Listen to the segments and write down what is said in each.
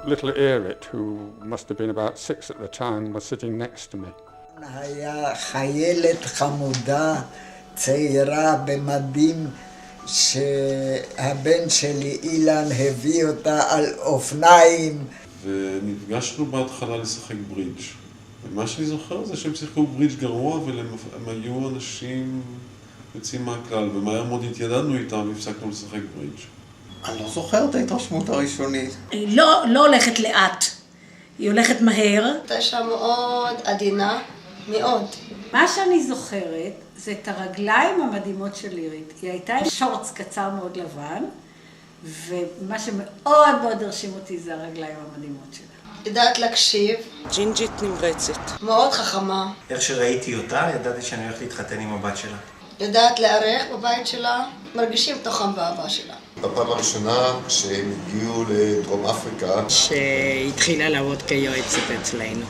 Little Erit, who must have been about 6 at the time, was sitting next to me. היה חיילת חמודה, צעירה במדים, שהבן שלי אילן הביא אותה על אופניים. ונפגשנו בהתחלה לשחק ברידג'. ומה שאני זוכר זה שהם שיחקו ברידג' גרוע, אבל הם היו אנשים יוצאים מהכלל, ומהר מאוד התיידדנו איתם והפסקנו לשחק ברידג'. אני לא זוכר את ההתרשמות הראשונית. היא לא הולכת לאט, היא הולכת מהר. הייתה אישה מאוד עדינה, מאוד. מה שאני זוכרת זה את הרגליים המדהימות של לירית. היא הייתה עם שורץ קצר מאוד לבן, ומה שמאוד מאוד הרשים אותי זה הרגליים המדהימות שלה. ידעת להקשיב. ג'ינג'ית נמרצת. מאוד חכמה. איך שראיתי אותה, ידעתי שאני הולך להתחתן עם הבת שלה. יודעת לארח בבית שלה, מרגישים תוכם באהבה שלה. בפעם הראשונה כשהם הגיעו לדרום אפריקה, שהתחילה לעבוד כיועצת אצלנו.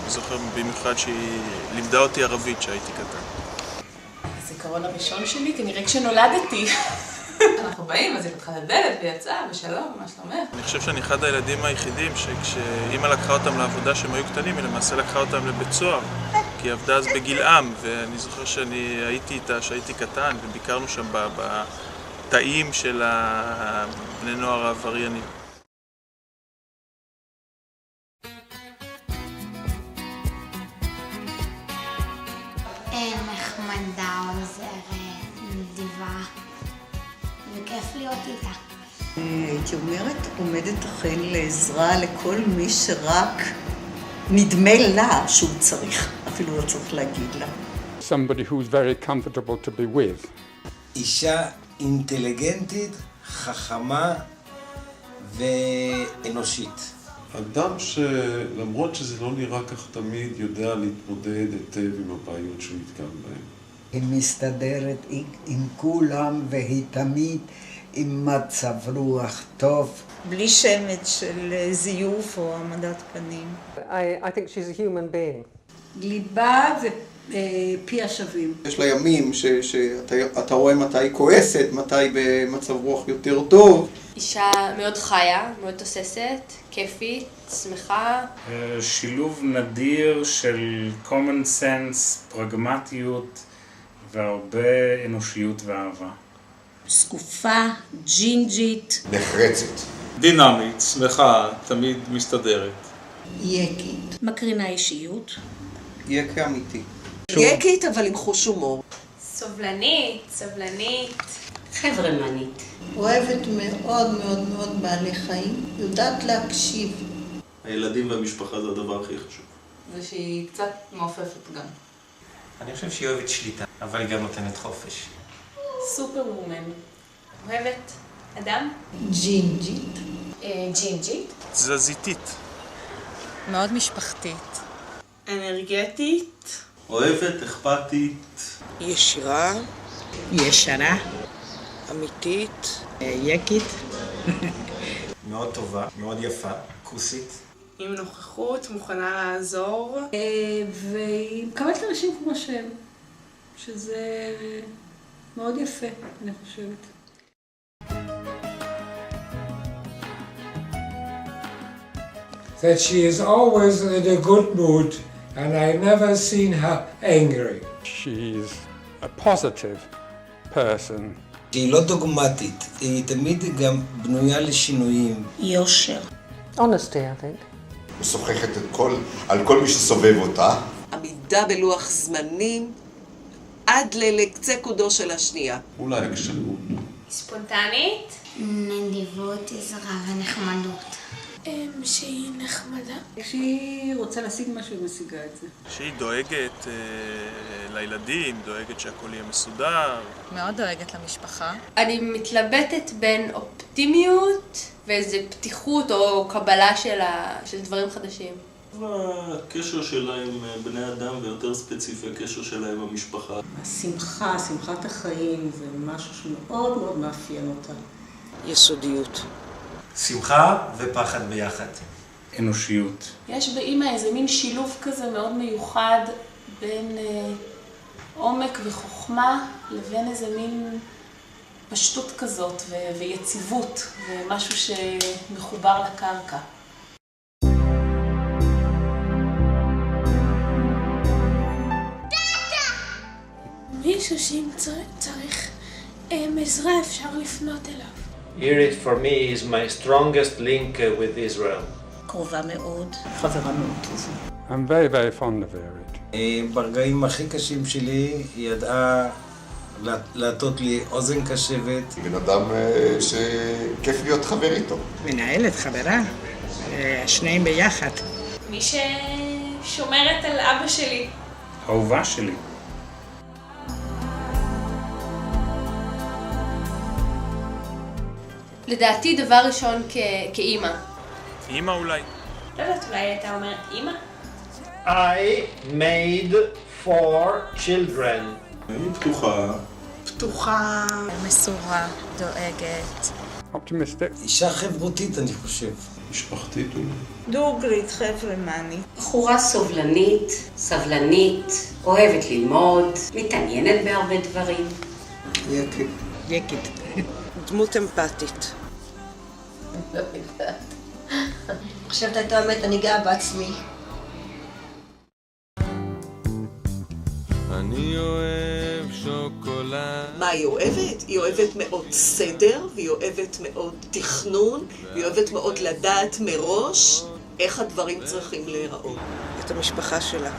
אני זוכר במיוחד שהיא לימדה אותי ערבית כשהייתי קטן. הזיכרון הראשון שלי כנראה כשנולדתי. אנחנו באים, אז היא פתחה את הדלת ויצאה, ושלום, מה שלומך? אני חושב שאני אחד הילדים היחידים שכשאימא לקחה אותם לעבודה שהם היו קטנים, היא למעשה לקחה אותם לבית סוהר, כי היא עבדה אז בגילעם, ואני זוכר שאני הייתי איתה כשהייתי קטן, וביקרנו שם בתאים של בני נוער העבריינים. נחמדה, עוזרת, נדיבה, וכיף להיות איתה. הייתי אומרת, עומדת אכן לעזרה לכל מי שרק נדמה לה שהוא צריך, אפילו לא צריך להגיד לה. Somebody who's very comfortable to be with. אישה אינטליגנטית, חכמה ואנושית. אדם שלמרות שזה לא נראה כך תמיד, יודע להתמודד היטב עם הבעיות שהוא נתקל בהן. היא מסתדרת עם כולם והיא תמיד עם מצב רוח טוב. בלי שמץ של זיוף או העמדת פנים. I think she's a human being. ליבה ופי השווים. יש לה ימים שאתה רואה מתי היא כועסת, מתי במצב רוח יותר טוב. אישה מאוד חיה, מאוד תוססת, כיפית, שמחה. שילוב נדיר של common sense, פרגמטיות והרבה אנושיות ואהבה. שקופה, ג'ינג'ית. נחרצת. דינמית, שמחה, תמיד מסתדרת. יקית. מקרינה אישיות. יקה אמיתי. יקית אבל עם חוש הומור. סובלנית. חברמנית. אוהבת מאוד מאוד מאוד בעלי חיים, יודעת להקשיב. הילדים והמשפחה זה הדבר הכי חשוב. ושהיא קצת מעופפת גם. אני חושב שהיא אוהבת שליטה, אבל היא גם נותנת חופש. סופר וומן. אוהבת אדם? ג'ינג'ית. ג'ינג'ית. תזזיתית. מאוד משפחתית. אנרגטית. אוהבת, אכפתית. ישירה. ישרה. אמיתית. יקית. מאוד טובה, מאוד יפה, כוסית. עם נוכחות, מוכנה לעזור. והיא מקבלת אנשים כמו שהם, שזה מאוד יפה, אני חושבת. That she is always in a good mood and I've never seen her angry. She's a positive person. היא לא דוגמטית, היא תמיד גם בנויה לשינויים. יושר. Honesty, I think. משוחחת על כל מי שסובב אותה. עמידה בלוח זמנים עד לקצה קודו של השנייה. אולי הקשבות. ספונטנית. נדיבות, עזרה ונחמדות. שהיא נחמדה. כשהיא רוצה להשיג משהו, היא משיגה את זה. שהיא דואגת לילדים, דואגת שהכל יהיה מסודר. מאוד דואגת למשפחה. אני מתלבטת בין אופטימיות ואיזו פתיחות או קבלה של דברים חדשים. הקשר שלה עם בני אדם ויותר ספציפי הקשר שלה עם המשפחה. השמחה, שמחת החיים, זה משהו שמאוד מאוד מאפיין אותה. יסודיות. שמחה ופחד ביחד. אנושיות. יש באמא איזה מין שילוב כזה מאוד מיוחד בין עומק וחוכמה לבין איזה מין פשטות כזאת ויציבות ומשהו שמחובר לקרקע. מישהו שאם צריך עזרה אפשר לפנות אליו. Irit for me is my strongest link with Israel. קרובה מאוד, חברה מאוד טובה. I'm very, very fond of Irit. ברגעים הכי קשים שלי היא ידעה להטות לי אוזן קשבת. בן אדם שכיף להיות חבר איתו. מנהלת, חברה, שניהם ביחד. מי ששומרת על אבא שלי. אהובה שלי. לדעתי דבר ראשון כאימא. אימא אולי. לא יודעת, אולי הייתה אומרת אימא? I made 4 children. היא פתוחה. פתוחה. מסורה, דואגת. Optimistic. אישה חברותית אני חושב. משפחתית אולי. דוגרית, חברמנית. בחורה סובלנית, סבלנית, אוהבת ללמוד, מתעניינת בהרבה דברים. יקית. יקית. דמות אמפתית. לא יודעת. חושבת את האמת, אני גאה בעצמי. אני אוהב שוקולד. מה היא אוהבת? היא אוהבת מאוד סדר, והיא אוהבת מאוד תכנון, והיא אוהבת מאוד לדעת מראש איך הדברים צריכים להיראות. את המשפחה שלה.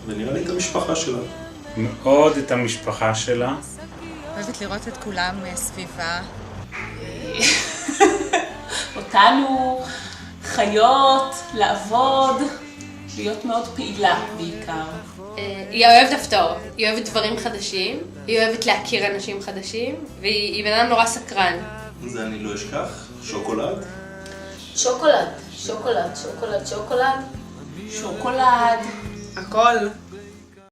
ונראה לי את המשפחה שלה. מאוד את המשפחה שלה. אוהבת לראות את כולם סביבה. אותנו, חיות, לעבוד, להיות מאוד פעילה בעיקר. היא אוהבת הפתעות, היא אוהבת דברים חדשים, היא אוהבת להכיר אנשים חדשים, והיא בן אדם נורא סקרן. זה אני לא אשכח, שוקולד. שוקולד, שוקולד, שוקולד, שוקולד. שוקולד. הכל.